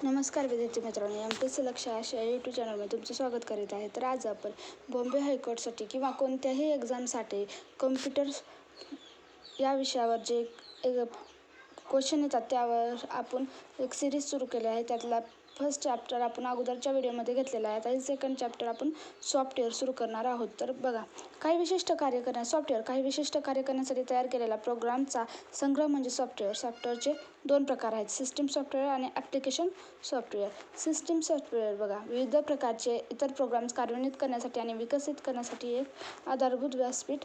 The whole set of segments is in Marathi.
नमस्कार विद्यार्थी मित्रांनो, MPSC लक्ष्य या यूट्यूब चॅनलमध्ये तुमचं स्वागत करीत आहे. तर आज आपण बॉम्बे हायकोर्टसाठी किंवा कोणत्याही एक्झामसाठी कम्प्युटर या विषयावर जे क्वेश्चन येतात त्यावर आपण एक सिरीज सुरू केली आहे. त्यातला फर्स्ट चॅप्टर आपण अगोदरच्या व्हिडिओमध्ये घेतलेला आहे. आता सेकंड चॅप्टर आपण सॉफ्टवेअर सुरू करणार आहोत. तर बघा, काही विशिष्ट कार्य करण्यासाठी तयार केलेला प्रोग्रामचा संग्रह म्हणजे सॉफ्टवेअर. सॉफ्टवेअरचे दोन प्रकार आहेत, सिस्टीम सॉफ्टवेअर आणि ॲप्लिकेशन सॉफ्टवेअर. सिस्टीम सॉफ्टवेअर बघा, विविध प्रकारचे इतर प्रोग्राम्स कार्यान्वित करण्यासाठी आणि विकसित करण्यासाठी एक आधारभूत व्यासपीठ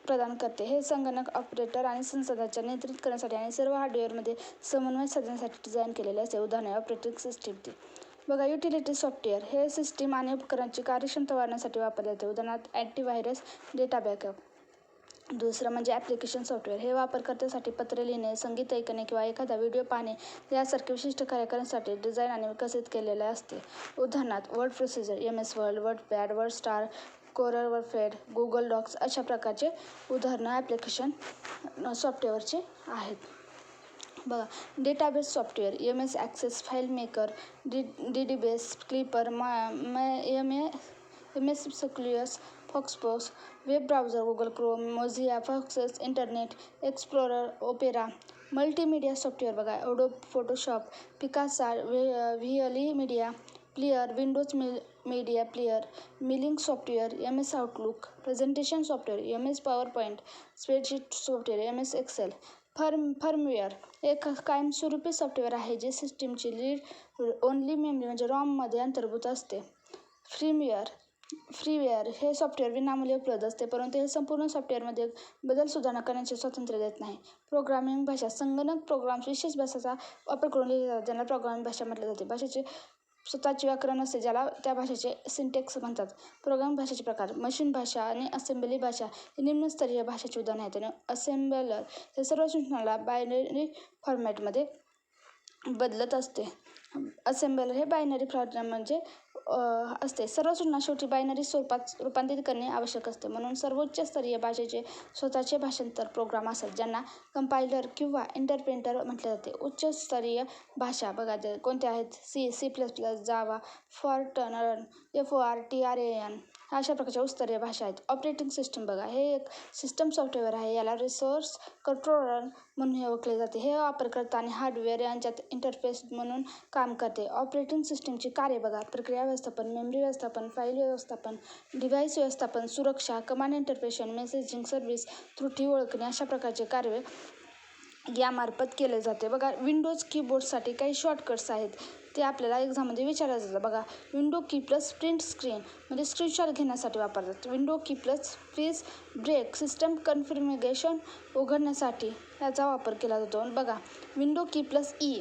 प्रदान करते. हे संगणक ऑपरेटर आणि संसाधनांच्या नियंत्रित करण्यासाठी आणि सर्व हार्डवेअरमध्ये समन्वय साधण्यासाठी डिझाईन केलेले असते. उदाहरणे ऑपरेटिंग सिस्टीम. बघा, युटिलिटी सॉफ्टवेअर हे सिस्टीम आणि उपकरणांची कार्यक्षमता वाढवण्यासाठी वापरले जाते. उदाहरणार्थ अँटीव्हायरस, डेटा बॅकअप. दुसरं म्हणजे ॲप्लिकेशन सॉफ्टवेअर. हे वापरकर्त्यासाठी पत्रे लिहिणे, संगीत ऐकणे किंवा एखादा व्हिडिओ पाहणे यासारखे विशिष्ट कार्य करण्यासाठी डिझाईन आणि विकसित केलेले असते. उदाहरणार्थ Word procedure, MS Word, WordPad, WordStar, Corel fed, Google Docs अशा प्रकारचे उदाहरणं ॲप्लिकेशन सॉफ्टवेअरचे आहेत. बघा, database software, MS Access, FileMaker, DDBase, clipper, MS सक्लियस, FoxPro, web browser, Google Chrome, Mozilla, foxes, Internet Explorer, Opera. Multimedia software बघा, Adobe Photoshop, Picasa, VLE media player, Windows media player, mailing software, MS Outlook. Presentation software, MS PowerPoint, spreadsheet software, MS Excel. Firmware एक कायमस्वरूपी सॉफ्टवेअर आहे जे सिस्टीमची रीड ओनली मेमरी म्हणजे रॉममध्ये अंतर्भूत असते. फ्रीवेअर हे सॉफ्टवेअर विनामूल्य उपलब्ध असते, परंतु हे संपूर्ण सॉफ्टवेअरमध्ये बदल सुधारणा करण्याचे स्वातंत्र्य देत नाही. प्रोग्रामिंग भाषा, संगणक प्रोग्राम्स विशेष भाषेचा वापर करून लिहिले जातात, ज्यांना प्रोग्रामिंग भाषा म्हटले जाते. भाषेचे स्वतःचे व्याकरण असते, ज्याला त्या भाषेचे सिंटॅक्स म्हणतात. प्रोग्रामिंग भाषेचे प्रकार, मशीन भाषा आणि असेंब्ली भाषा ही निम्नस्तरीय भाषेची उदाहरणे आहेत. आणि असेंबलर हे सर्व सूचनाला बायनरी फॉर्मॅटमध्ये बदलत असते. असेंबलर हे बायनरी फॉर्मॅट म्हणजे असते. सर्व सूचना शेवटी बायनरी स्वरूपात रूपांतरित करणे आवश्यक असते. म्हणून सर्वोच्च स्तरीय भाषेचे स्वतःचे भाषांतर प्रोग्राम असतात, ज्यांना कंपायलर किंवा इंटरप्रेटर म्हटले जाते. उच्च स्तरीय भाषा बघा कोणत्या आहेत, C++, जावा, फॉर्ट्रन, FORTRAN अशा प्रकारच्या उच्चस्तरीय भाषा आहेत. ऑपरेटिंग सिस्टीम बघा, हे एक सिस्टम सॉफ्टवेअर आहे. याला रिसोर्स कंट्रोलर म्हणून ओळखले जाते. हे वापरकर्ता आणि हार्डवेअर यांच्यात इंटरफेस म्हणून काम करते. ऑपरेटिंग सिस्टीमची कार्य बघा, प्रक्रिया व्यवस्थापन, मेमरी व्यवस्थापन, फाईल व्यवस्थापन, डिव्हाइस व्यवस्थापन, सुरक्षा, कमांड इंटरप्रेशन, मेसेजिंग सर्व्हिस, त्रुटी ओळखणे अशा प्रकारचे कार्य यामार्फत केले जाते. बघा, विंडोज कीबोर्डसाठी काही शॉर्टकट्स आहेत, ते आपल्याला एक्झाममध्ये विचारलं जातं. बघा, window key plus print screen म्हणजे स्क्रीनशॉट घेण्यासाठी वापरतात. Window key plus freeze break system configuration उघडण्यासाठी याचा वापर केला जातो. बघा, window key plus E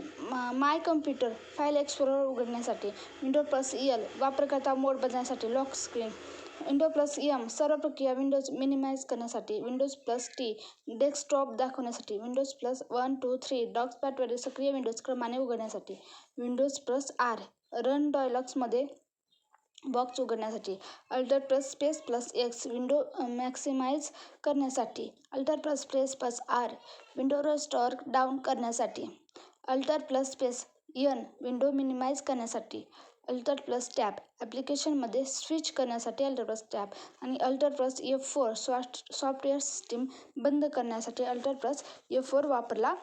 my computer file explorer उघडण्यासाठी. विंडो प्लस EL वापरकर्ता मोड बदलण्यासाठी, lock screen. Window plus M सर्व प्रक्रिया विंडोज मिनिमाइज करण्यासाठी. विंडोज प्लस T डेस्कटॉप दाखवण्यासाठी. विंडोज प्लस 1, 2, 3 डॉक्सपॅडवरील सक्रिय विंडोज क्रमाने उघडण्यासाठी. विंडोज प्लस R रन डायलॉग्समध्ये बॉक्स उघडण्यासाठी. Alt plus space plus X window maximise करण्यासाठी. Alt plus space plus R window restore down करण्यासाठी. Alt plus space N window minimise करण्यासाठी. अल्टर प्लस टॅब ॲप्लिकेशनमध्ये स्विच करण्यासाठी. अल्टर प्लस टॅब आणि alt plus F4 software system बंद करण्यासाठी. अल्टर प्लस F4 वापरला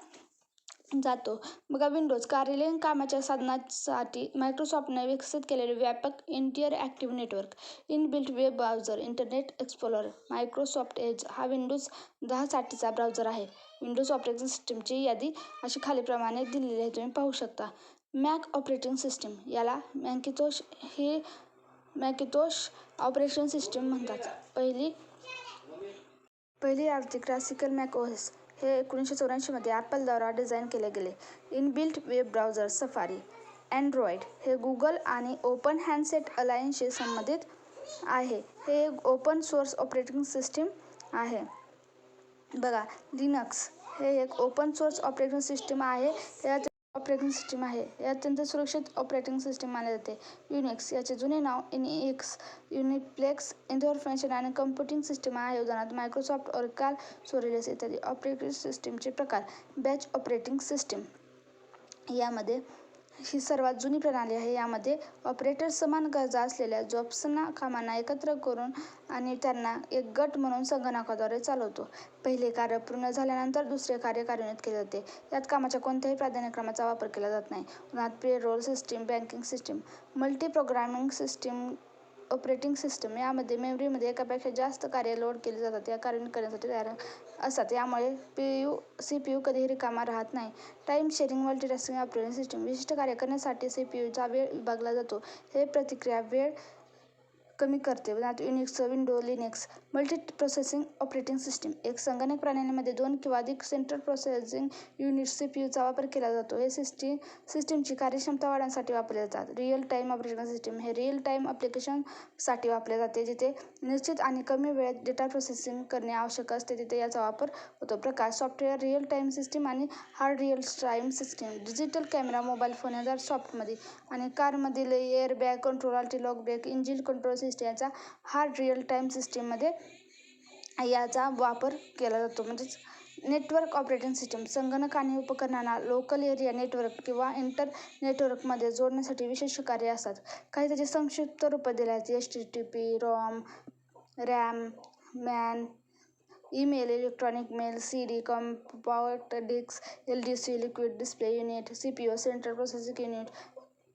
जातो. बघा, विंडोज कार्यालयीन कामाच्या साधनासाठी मायक्रोसॉफ्टने विकसित केलेले व्यापक interactive network inbuilt web browser, internet explorer. Microsoft Edge हा विंडोज 10 साठीचा ब्राउझर आहे. विंडोज ऑपरेटिंग सिस्टीमची यादी अशी खालीलप्रमाणे दिलेली आहे, तुम्ही पाहू शकता. मॅक ऑपरेटिंग सिस्टीम, याला मॅकिंतोश ऑपरेटिंग सिस्टीम म्हणतात. पहिली आवृत्ती क्लासिकल मॅक OS हे 1984 मध्ये ॲपलद्वारा डिझाईन केले गेले. Inbuilt web browser safari. Android हे गुगल आणि ओपन हँडसेट अलायन्सशी संबंधित आहे. हे एक ओपन सोर्स ऑपरेटिंग सिस्टीम आहे. बघा, लिनक्स हे एक ओपन सोर्स ऑपरेटिंग सिस्टीम आहे. हे अत्यंत सुरक्षित ऑपरेटिंग सिस्टीम मानले जाते. युनिक्स याचे जुने नाव युनिक्स, युनिप्लेक्स इन्फॉर्मेशन आणि कम्प्युटिंग सिस्टीम आहे. उदाहरणार्थ मायक्रोसॉफ्ट, ओरेकल, सोलिडस इत्यादी. ऑपरेटिंग सिस्टीमचे प्रकार. बॅच ऑपरेटिंग सिस्टीम, यामध्ये ही सर्वात जुनी प्रणाली आहे. यामध्ये ऑपरेटर समान गरजा असलेल्या जॉब्सना कामांना एकत्र करून आणि त्यांना एक गट म्हणून संगणकाद्वारे चालवतो. पहिले कार्य पूर्ण झाल्यानंतर दुसरे कार्य कार्यान्वित केले जाते. यात कामाच्या कोणत्याही प्राधान्यक्रमाचा वापर केला जात नाही. उदाहरणार्थ payroll system, banking system. Multi programming system operating system यामध्ये मेमरीमध्ये एकापेक्षा जास्त कार्य लोड केली जातात. या कार्यान्वित करण्यासाठी तयार असतात. यामुळे CPU कधीही रिकामा राहत नाही. Time sharing multitasking operating system. विशिष्ट कार्य करण्यासाठी CPUचा वेळ विभागला जातो. हे प्रतिक्रिया वेळ कमी करते. उदाहरणार्थ Unix, window, Linux. Multi processing operating system. एक संगणक प्रणालीमध्ये 2 किंवा अधिक सेंट्रल प्रोसेसिंग युनिट्स CPUचा वापर केला जातो. हे सिस्टीमची कार्यक्षमता वाढवण्यासाठी वापरले जातात. Real time operating system. हे रिअल टाइम ॲप्लिकेशनसाठी वापरले जाते. जिथे निश्चित आणि कमी वेळेत डेटा प्रोसेसिंग करणे आवश्यक असते तिथे याचा वापर होतो. प्रकार: सॉफ्टवेअर रिअल टाइम सिस्टीम आणि hard real time system. Digital camera, mobile phone या सॉफ्टमध्ये आणि कारमधील airbag control, anti-lock brake, engine control system याचा हार्ड रिअल टाइम सिस्टीममध्ये याचा वापर केला जातो. म्हणजेच नेटवर्क ऑपरेटिंग सिस्टीम. संगणक आणि उपकरणांना लोकल एरिया नेटवर्क किंवा इंटर नेटवर्कमध्ये जोडण्यासाठी विशेष कार्ये असतात. काही त्याची संक्षिप्त रूपं दिली आहेत. HTTP, ROM, RAM, MAN, email, electronic mail, CD, compact disc, LDC, liquid display unit, CPU, central processing unit,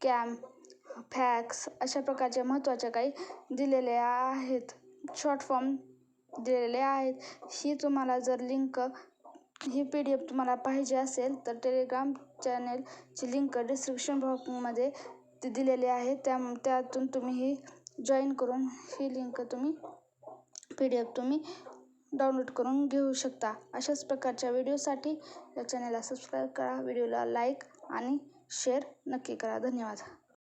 CAM, fax अशा प्रकारच्या महत्त्वाच्या काही दिलेल्या आहेत. शॉर्ट फॉर्म दिलेले आहेत. ही PDF तुम्हाला पाहिजे असेल तर टेलिग्राम चॅनेलची लिंक डिस्क्रिप्शन बॉक्समध्ये दिलेली आहे. त्यातून तुम्ही ही जॉईन करून ही लिंक PDF तुम्ही डाउनलोड करून घेऊ शकता. अशाच प्रकारच्या व्हिडिओसाठी या चॅनेलला सबस्क्राईब करा. व्हिडिओला लाईक आणि शेअर नक्की करा. धन्यवाद.